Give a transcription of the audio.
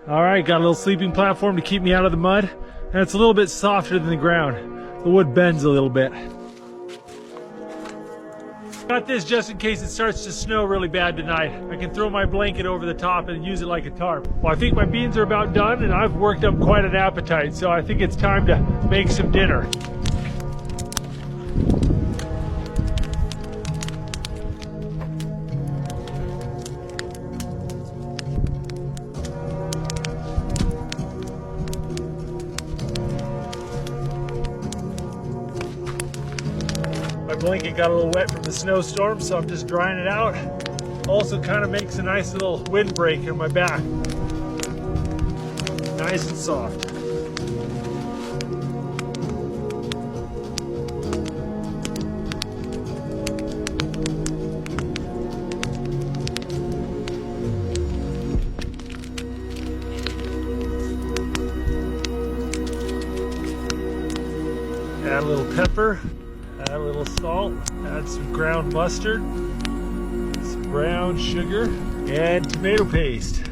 All right, got a little sleeping platform to keep me out of the mud, and it's a little bit softer than the ground. The wood bends a little bit. Got this just in case it starts to snow really bad tonight. I can throw my blanket over the top and use it like a tarp. Well, I think my beans are about done, and I've worked up quite an appetite, so I think it's time to make some dinner. My blanket got a little wet from the snowstorm, so I'm just drying it out. Also kind of makes a nice little windbreak in my back. Nice and soft. Add a little pepper. Add a little salt, add some ground mustard, some brown sugar, and tomato paste.